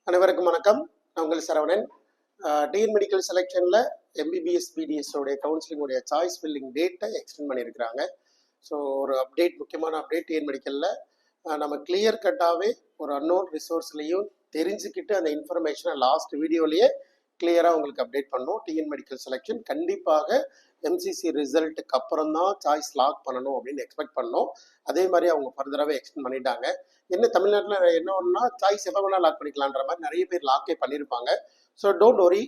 அனைவருக்கும் வணக்கம். நான் உங்கள் சரவணன். டிஎன் மெடிக்கல் செலெக்ஷனில் எம்பிபிஎஸ் பிடிஎஸ் உடைய கவுன்சிலிங் உடைய சாய்ஸ் ஃபில்லிங் டேட்டை எக்ஸ்டெண்ட் பண்ணியிருக்கிறாங்க. ஸோ ஒரு அப்டேட், முக்கியமான அப்டேட் டிஎன் மெடிக்கலில் நம்ம கிளியர் கட்டாகவே ஒரு அன்னோன் ரிசோர்ஸ்லையும் தெரிஞ்சுக்கிட்டு அந்த இன்ஃபர்மேஷனை லாஸ்ட் வீடியோலேயே கிளியராக உங்களுக்கு அப்டேட் பண்ணோம். டிஎன் மெடிக்கல் செலெக்ஷன் கண்டிப்பாக எம்சிசி ரிசல்ட்டுக்கு அப்புறம் தான் சாய்ஸ் லாக் பண்ணணும் அப்படின்னு எக்ஸ்பெக்ட் பண்ணோம். அதே மாதிரி அவங்க ஃபர்தராகவே எக்ஸ்டெண்ட் பண்ணிட்டாங்க. என்ன தமிழ்நாட்டில் என்ன ஒன்றுனா சாய்ஸ் எப்போ வேணால் லாக் பண்ணிக்கலான்ற மாதிரி நிறைய பேர் லாக்கே பண்ணியிருப்பாங்க. ஸோ டோன்ட் ஒரி,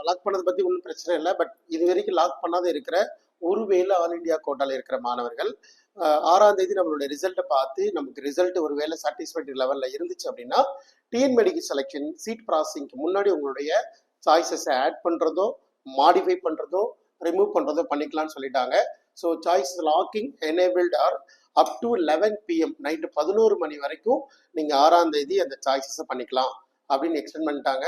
லாக் பண்ணதை பற்றி ஒன்றும் பிரச்சனை இல்லை. பட் இது வரைக்கும் லாக் பண்ணாத இருக்கிற ஒருவேளை ஆல் இண்டியா கோட்டாவில் இருக்கிற மாணவர்கள் 6ஆம் தேதி நம்மளுடைய ரிசல்ட்டை பார்த்து நமக்கு ரிசல்ட் ஒருவேளை சாட்டிஸ்ஃபேக்டரி லெவலில் இருந்துச்சு அப்படின்னா டிஎன் மெடிக்கல் செலெக்ஷன் சீட் ப்ராசஸிங்க்கு முன்னாடி உங்களுடைய சாய்ஸஸை ஆட் பண்ணுறதோ மாடிஃபை பண்ணுறதோ ரிமூவ் பண்ணுறதோ பண்ணிக்கலாம்னு சொல்லிட்டாங்க. So choice locking enabled are up to 11 PM night 11 மணி வரைக்கும் நீங்கள் 6ஆம் தேதி அந்த சாய்ஸஸை பண்ணிக்கலாம் அப்படின்னு எக்ஸ்டெண்ட் பண்ணிட்டாங்க.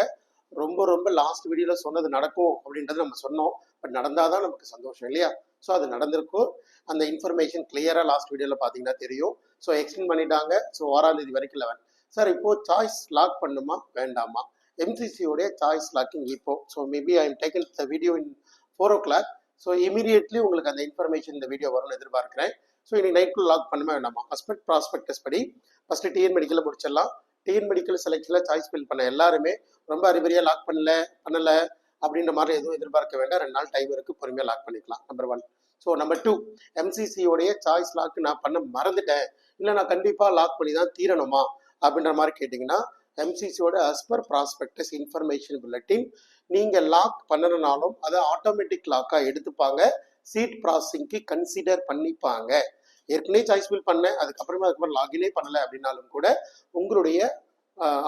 ரொம்ப ரொம்ப லாஸ்ட் வீடியோவில் சொன்னது நடக்கும் அப்படின்றது நம்ம சொன்னோம். பட் நடந்தால் தான் நமக்கு சந்தோஷம் இல்லையா? ஸோ அது நடந்திருக்கும். அந்த இன்ஃபர்மேஷன் கிளியராக லாஸ்ட் வீடியோவில் பார்த்தீங்கன்னா தெரியும். ஸோ எக்ஸ்டெண்ட் பண்ணிட்டாங்க. ஸோ 6ஆம் தேதி வரைக்கும் 11. சார் இப்போது சாய்ஸ் லாக் பண்ணுமா வேண்டாமா? எம்சிசியோடைய சாய்ஸ் லாக்கிங் இப்போ. So maybe I am taken the video in 4 o'clock. So immediately உங்களுக்கு அந்த இன்ஃபர்மேஷன் இந்த வீடியோ வரும்னு எதிர்பார்க்குறேன். ஸோ இன்னைக்கு நைட்டுக்குள்ள லாக் பண்ணுமா வேண்டாமா? அஸ்பெக்ட் ப்ராஸ்பெக்டஸ் படி ஃபஸ்ட்டு டிஎன் மெடிக்கலில் முடிச்சிடலாம். டிஎன் மெடிக்கல் செலெக்ஷனில் சாய்ஸ் ஃபில் பண்ண எல்லாருமே ரொம்ப அறிபறியாக லாக் பண்ணலை அப்படின்ற மாதிரி எதுவும் எதிர்பார்க்க வேண்டாம். 2 நாள் டைம் இருக்குது, பொறுமையாக லாக் பண்ணிக்கலாம். நம்பர் 1. ஸோ நம்பர் 2, எம்சிசியோடைய சாய்ஸ் லாக் நான் பண்ண மறந்துட்டேன், இல்லை நான் கண்டிப்பாக லாக் பண்ணி தான் தீரணுமா அப்படின்ற மாதிரி கேட்டிங்கன்னா எம்சிசியோட அஸ்பர் ப்ராஸ்பெக்டஸ் இன்ஃபர்மேஷன் புல்லட்டின் நீங்கள் லாக் பண்ணணும்னாலும் அதை ஆட்டோமேட்டிக் லாக்காக எடுத்துப்பாங்க. சீட் ப்ராசஸிங்க்கு கன்சிடர் பண்ணிப்பாங்க. ஏற்கனவே சாய்ஸ் ஃபில் பண்ணேன், அதுக்கப்புறம் லாகினே பண்ணலை அப்படின்னாலும் கூட உங்களுடைய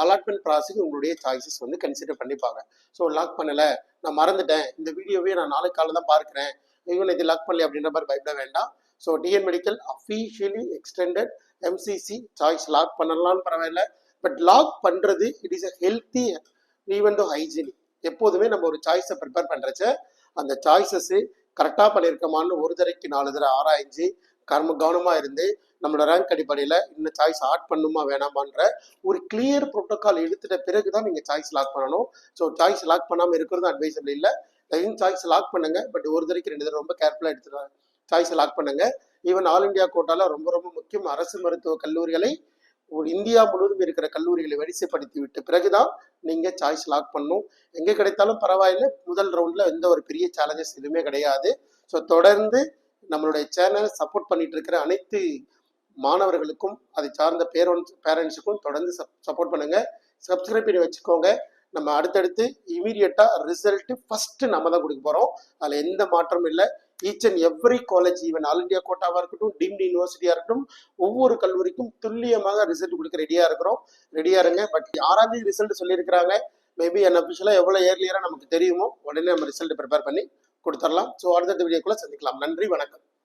அலாட்மெண்ட் ப்ராசஸிங் உங்களுடைய சாய்ஸஸ் வந்து கன்சிடர் பண்ணிப்பாங்க. ஸோ லாக் பண்ணலை, நான் மறந்துட்டேன், இந்த வீடியோவே நான் நாளைக்கு காலை தான் பார்க்குறேன், இவன் இது லாக் பண்ணல அப்படின்ற மாதிரி பயப்பட வேண்டாம். So TN medical officially extended MCC choice lock பண்ணலாம்னு பரவாயில்ல. பட் லாக் பண்ணுறது it is a healthy even though hygienic. எப்போதுமே நம்ம ஒரு சாய்ஸை ப்ரிப்பேர் பண்ணுறச்ச அந்த சாய்ஸஸ் கரெக்டாக பண்ணியிருக்கமான்னு ஒரு தடவைக்கு 4 தடவை ஆராய்ஞ்சு கவனமாக இருந்து நம்மளோட ரேங்க் அடிப்படையில் இந்த சாய்ஸ் ஆட் பண்ணுமா வேணாமான்ற ஒரு கிளியர் ப்ரோட்டோக்கால் எடுத்துட்ட பிறகு தான் நீங்கள் சாய்ஸ் லாக் பண்ணணும். ஸோ சாய்ஸ் லாக் பண்ணாமல் இருக்கிறது அட்வைசபிள் இல்லை. சாய்ஸ் லாக் பண்ணுங்க, பட் ஒரு தடவைக்கு 2 தடவை ரொம்ப கேர்ஃபுல்லாக எடுத்துட்டு சாய்ஸை லாக் பண்ணுங்க. ஈவன் ஆல் இண்டியா கோட்டாவில் ரொம்ப ரொம்ப முக்கியம், அரசு மருத்துவ கல்லூரிகளை ஒரு இந்தியா முழுவதும் இருக்கிற கல்லூரிகளை வரிசைப்படுத்தி விட்டு பிறகுதான் நீங்கள் சாய்ஸ் லாக் பண்ணணும். எங்கே கிடைத்தாலும் பரவாயில்லை, முதல் ரவுண்டில் எந்த ஒரு பெரிய சேலஞ்சஸ் எதுவுமே கிடையாது. ஸோ தொடர்ந்து நம்மளுடைய சேனல் சப்போர்ட் பண்ணிட்டு இருக்கிற அனைத்து மாணவர்களுக்கும் அதை சார்ந்த பேரண்ட்ஸுக்கும் தொடர்ந்து சப்போர்ட் பண்ணுங்க, சப்ஸ்கிரைப் பண்ணி வச்சுக்கோங்க. நம்ம அடுத்தடுத்து இமீடியட்டாக ரிசல்ட்டு ஃபஸ்ட்டு நம்ம தான் கொடுக்க போகிறோம். அதில் எந்த மாற்றமும் இல்லை. Each and every college, even all India கோட்டாவாக இருக்கட்டும், டீம்டு யூனிவர்சிட்டியாக இருக்கட்டும், ஒவ்வொரு கல்லூரிக்கும் துல்லியமாக ரிசல்ட் கொடுக்க ரெடியாக இருக்கிறோம். ரெடியாக இருங்க. பட் 6ஆம் தேதி ரிசல்ட் சொல்லியிருக்கிறாங்க. மேபி அன்அஃபிஷியலாக எவ்வளோ ஏர்லியராக நமக்கு தெரியுமோ உடனே நம்ம ரிசல்ட் ப்ரிப்பேர் பண்ணி கொடுத்துடலாம். ஸோ அடுத்த வீடியோக்குள்ளே சந்திக்கலாம். நன்றி, வணக்கம்.